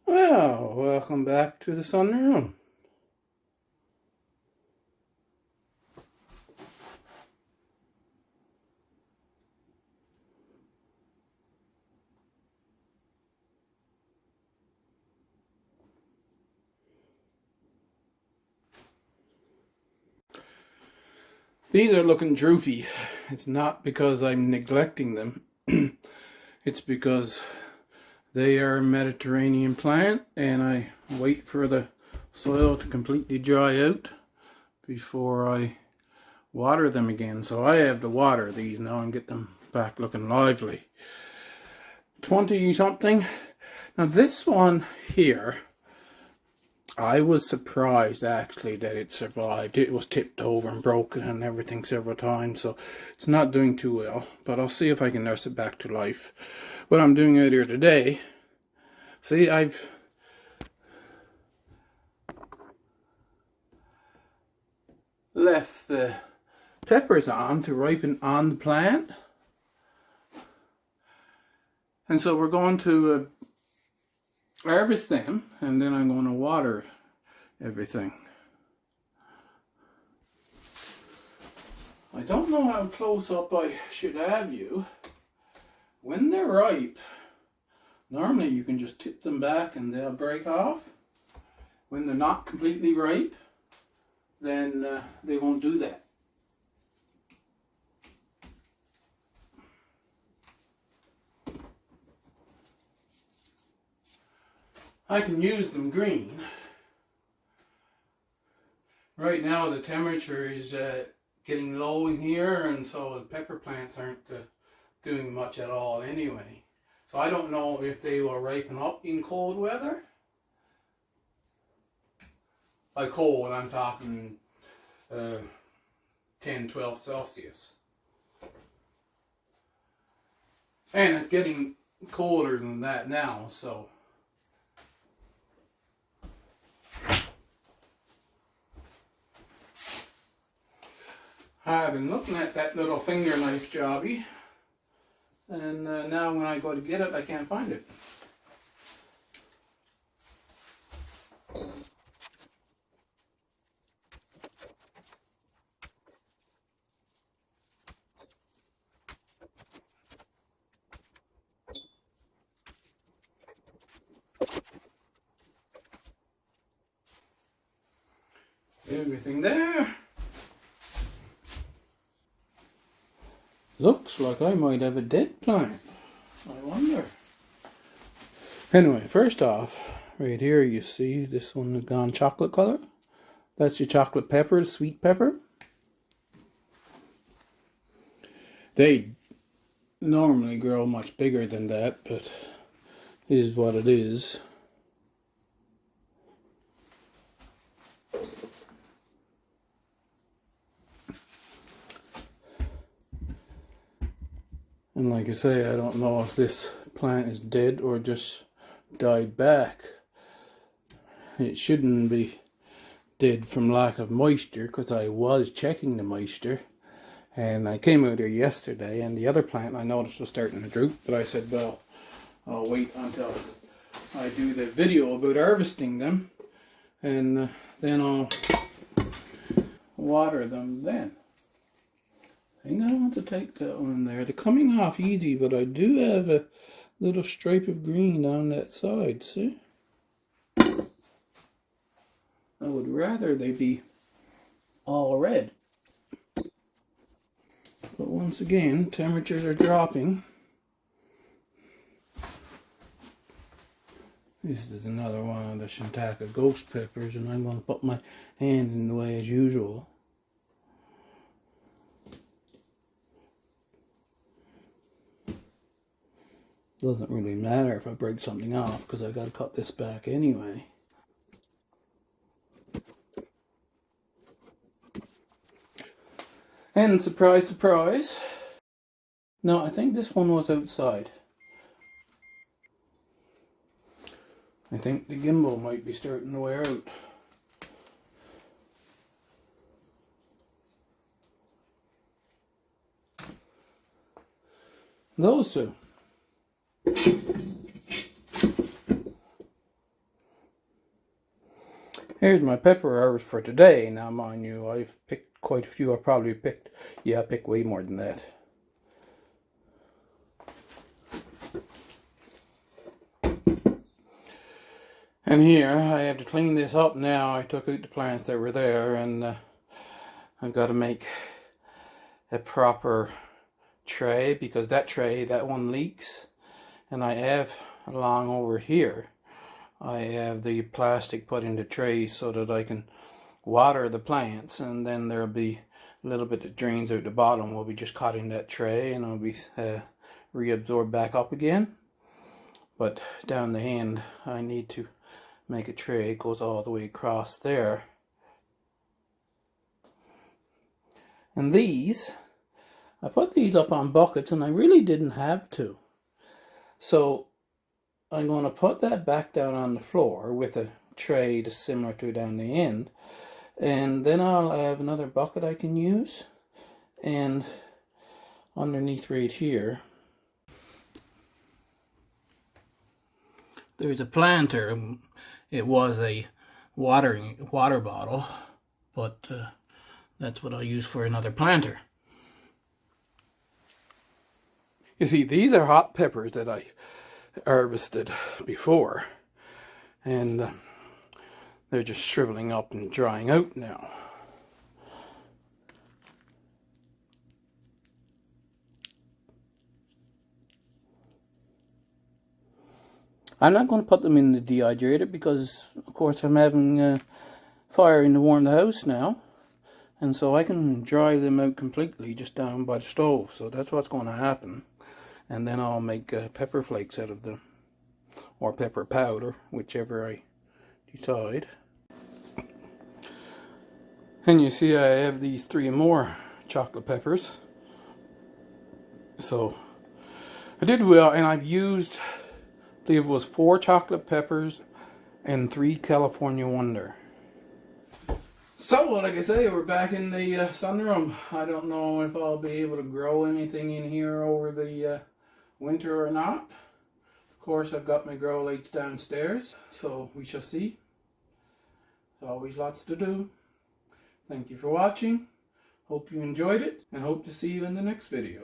Well, welcome back to the sunroom. These are looking droopy. It's not because I'm neglecting them. It's because they are a Mediterranean plant and I wait for the soil to completely dry out before I water them again. So I have to water these now and get them back looking lively. 20 something. Now this one here, I was surprised actually that it survived. It was tipped over and broken and everything several times, so it's not doing too well. But I'll see if I can nurse it back to life. What I'm doing out here today, see, I've left the peppers on to ripen on the plant. And so we're going to harvest them, and then I'm going to water everything. I don't know how close up I should have you. When they're ripe, normally you can just tip them back and they'll break off. When they're not completely ripe, then they won't do that. I can use them green. Right now the temperature is getting low in here, and so the pepper plants aren't doing much at all anyway. So I don't know if they will ripen up in cold weather. By cold, I'm talking 10, 12 Celsius. And it's getting colder than that now, so I've been looking at that little finger knife jobby, and now when I go to get it, I can't find it. Everything there. Looks like I might have a dead plant. I wonder. Anyway, first off, right here you see this one has gone chocolate color. That's your chocolate pepper, sweet pepper. They normally grow much bigger than that, but it is what it is. And like I say, I don't know if this plant is dead or just died back. It shouldn't be dead from lack of moisture, because I was checking the moisture. And I came out here yesterday, and the other plant I noticed was starting to droop. But I said, well, I'll wait until I do the video about harvesting them, and then I'll water them then. I think I want to take that one there. They're coming off easy, but I do have a little stripe of green down that side, see? I would rather they be all red. But once again, temperatures are dropping. This is another one of the Shintaka ghost peppers, and I'm going to put my hand in the way as usual. Doesn't really matter if I break something off, because I got to cut this back anyway. And surprise, surprise. No, I think this one was outside. I think the gimbal might be starting to wear out. Those two. Here's my pepper harvest for today. Now, mind you, I've picked quite a few. I picked way more than that. And here, I have to clean this up now. I took out the plants that were there, and I've got to make a proper tray, because that one leaks. And I have along over here, I have the plastic put into trays so that I can water the plants, and then there'll be a little bit that drains out the bottom will be just caught in that tray, and it'll be reabsorbed back up again. But down the end, I need to make a tray. It goes all the way across there. And these, I put these up on buckets, and I really didn't have to. So I'm going to put that back down on the floor with a tray that's similar to down the end. And then I'll have another bucket I can use. And underneath right here, there's a planter. It was a water bottle, but that's what I'll use for another planter. You see, these are hot peppers that I harvested before, and they're just shriveling up and drying out now. I'm not going to put them in the dehydrator because, of course, I'm having fire to warm the house now, and so I can dry them out completely just down by the stove. So that's what's going to happen. And then I'll make pepper flakes out of them, or pepper powder, whichever I decide. And you see I have these 3 more chocolate peppers. So I did well, and I've used, I believe it was 4 chocolate peppers and 3 California Wonder. So, like I say, we're back in the sunroom. I don't know if I'll be able to grow anything in here over the winter or not. Of course, I've got my grow lights downstairs, so we shall see. There's always lots to do. Thank you for watching. Hope you enjoyed it, and hope to see you in the next video.